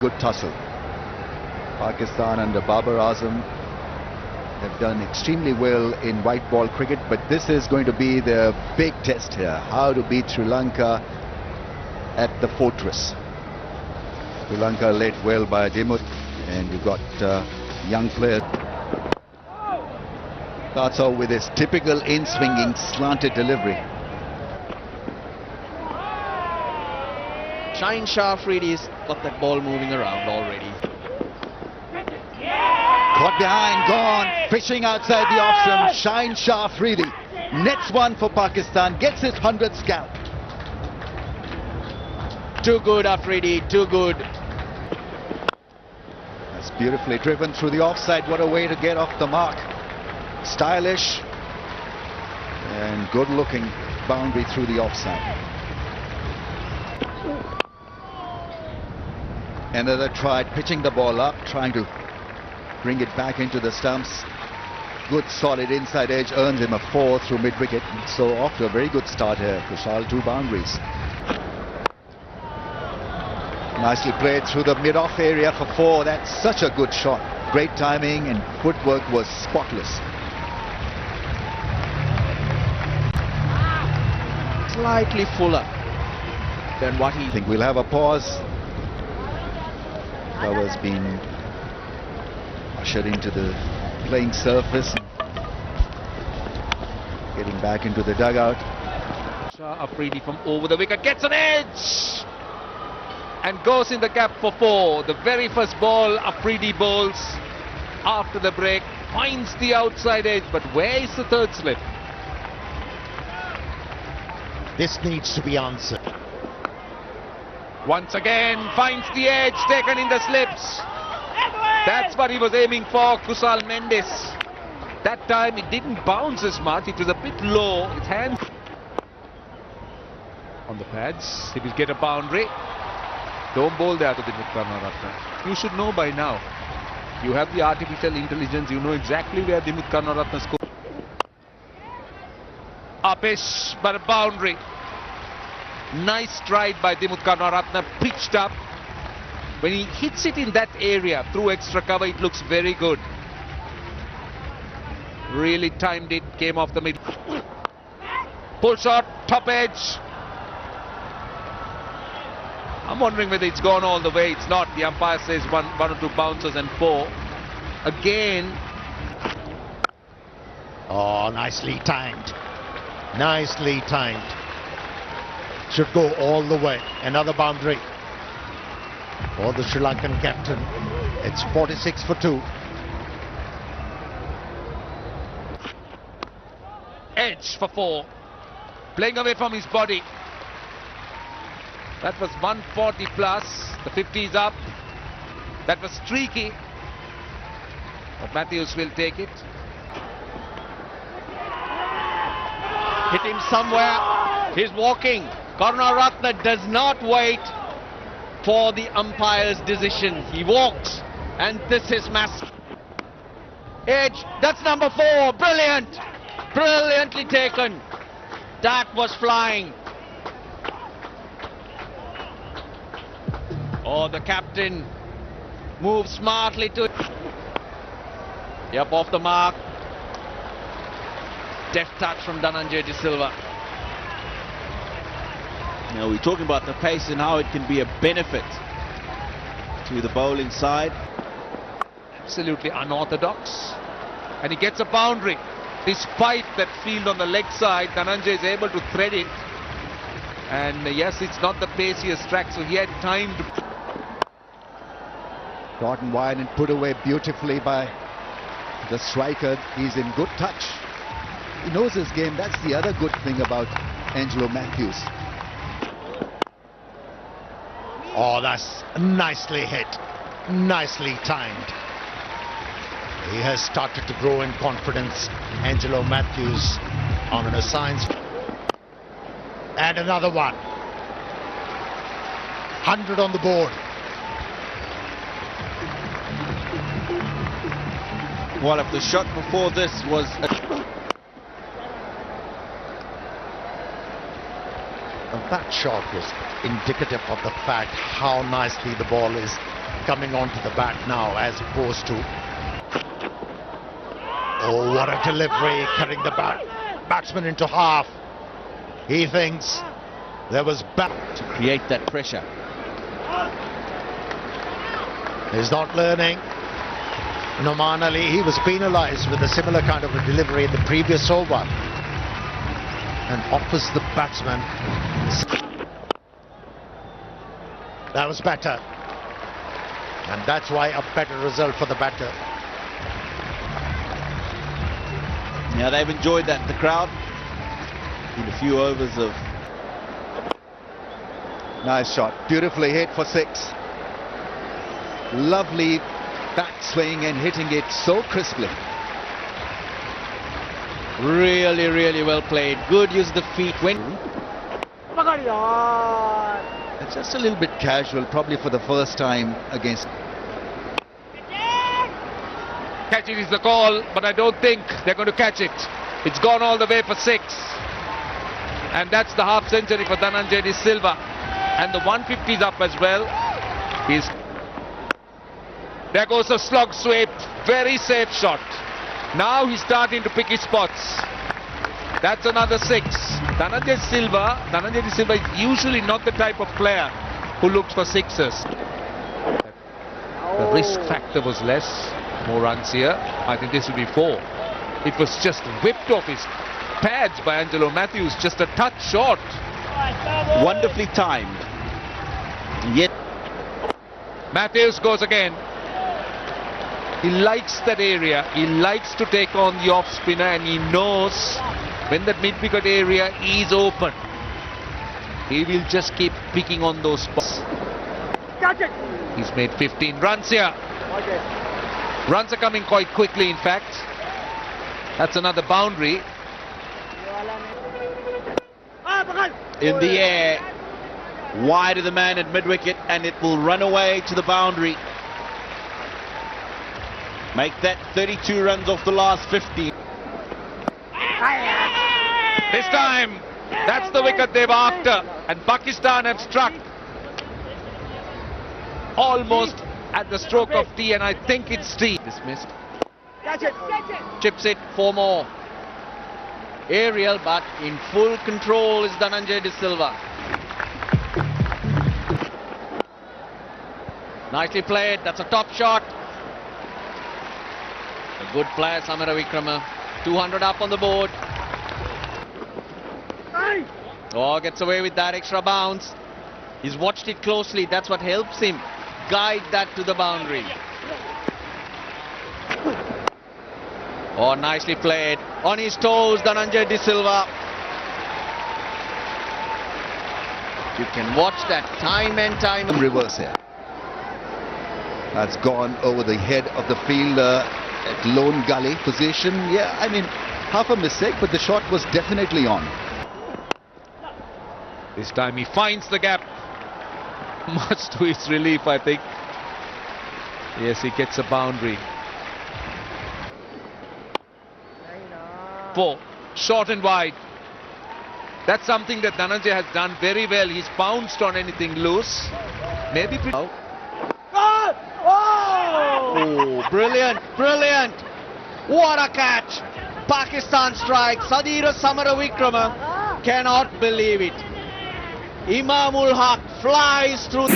Good tussle. Pakistan under Babar Azam have done extremely well in white ball cricket, but this is going to be the big test here. How to beat Sri Lanka at the fortress. Sri Lanka led well by Dimut, and you've got young players. Starts out with his typical in-swinging slanted delivery. Shine Afridi's got that ball moving around already. Caught behind, gone, fishing outside the off-stump. Shine Afridi nets one for Pakistan, gets his 100th scalp. Too good, Afridi, too good. That's beautifully driven through the offside. What a way to get off the mark. Stylish and good-looking boundary through the offside. Another try, pitching the ball up, trying to bring it back into the stumps. Good solid inside edge, earns him a 4 through mid-wicket. So off to a very good start here. Kushal, 2 boundaries. Nicely played through the mid-off area for 4. That's such a good shot. Great timing and footwork was spotless. Slightly fuller than what he... I think we'll have a pause. Cover's been ushered into the playing surface, getting back into the dugout. Afridi from over the wicket gets an edge and goes in the gap for 4. The very first ball Afridi bowls after the break, finds the outside edge, but where is the third slip? This needs to be answered. Once again finds the edge, taken in the slips. That's what he was aiming for, Kusal Mendes. That time it didn't bounce as much, it was a bit low. His hand on the pads. He will get a boundary. Don't bowl there to the Dimut. You should know by now. You have the artificial intelligence, you know exactly where Dimut Karnaratne scored. Upish, but a boundary. Nice stride by Dimut Karnaratne, pitched up. When he hits it in that area through extra cover, it looks very good. Really timed it, came off the mid. Pull shot, top edge. I'm wondering whether it's gone all the way. It's not. The umpire says one or two bounces and 4. Again. Oh, nicely timed. Nicely timed. Should go all the way. Another boundary for the Sri Lankan captain. It's 46 for 2. Edge for 4. Playing away from his body. That was 140 plus. The 50 is up. That was streaky. But Matthews will take it. Hit him somewhere. He's walking. Karnaratne does not wait for the umpire's decision. He walks, and this is massive. Edge, that's number 4. Brilliant. Brilliantly taken. That was flying. Oh, the captain moves smartly to it. Yep, off the mark. Deft touch from Dhananjay De Silva. Now we're talking about the pace and how it can be a benefit to the bowling side. Absolutely unorthodox. And he gets a boundary. Despite that field on the leg side, Dhananjay is able to thread it. And yes, it's not the paciest track, so he had time to... Gotten wide and put away beautifully by the striker. He's in good touch. He knows his game. That's the other good thing about Angelo Matthews. Oh, that's nicely hit. Nicely timed. He has started to grow in confidence. Angelo Matthews on an assigned. And another one. 100 on the board. Well, if the shot before this was... And that shot was indicative of the fact how nicely the ball is coming onto the bat now as opposed to... Oh, what a delivery, cutting the batsman into half. He thinks there was to create that pressure. He's not learning. Noman Ali, he was penalised with a similar kind of a delivery in the previous over and offers the batsman. That was better, and that's why a better result for the batter. Yeah, they've enjoyed that, the crowd. In a few overs of... Nice shot, beautifully hit for 6. Lovely back swing and hitting it so crisply. Really, really well played. Good use of the feet. It's just a little bit casual, probably for the first time against... Catch it is the call, but I don't think they're going to catch it. It's gone all the way for 6. And that's the half century for Dhananjay De Silva. And the 150 is up as well. There goes a slog sweep. Very safe shot. Now he's starting to pick his spots. That's another 6. Dhananjay De Silva is usually not the type of player who looks for 6s. The risk factor was less. More runs here. I think this will be 4. It was just whipped off his pads by Angelo Matthews. Just a touch short. Wonderfully timed. Yet Matthews goes again. He likes that area. He likes to take on the off spinner, and he knows when that mid-wicket area is open, he will just keep picking on those spots. He's made 15 runs here. Runs are coming quite quickly, in fact. That's another boundary. in the air, wide of the man at mid-wicket, and it will run away to the boundary. Make that 32 runs off the last 50. This time, that's the wicket they've after, and Pakistan have struck almost at the stroke of tea, and I think it's tea. Dismissed. Chips it, 4 more. Aerial, but in full control is Dhananjay De Silva. Nicely played, that's a top shot. A good player, Samara Wickrama. 200 up on the board. Oh, gets away with that extra bounce. He's watched it closely, that's what helps him guide that to the boundary. Oh, nicely played. On his toes, Dhananjay De Silva. You can watch that time and time. Reverse here. That's gone over the head of the fielder at lone gully position. Yeah, I mean, half a mistake, but the shot was definitely on. This time he finds the gap. Much to his relief, I think. Yes, he gets a boundary. 4, short and wide. That's something that Dhananjay has done very well. He's bounced on anything loose. Maybe... Oh, brilliant, brilliant. What a catch. Pakistan strike. Sadira Samara Wickrama cannot believe it. Imamul Haq flies through.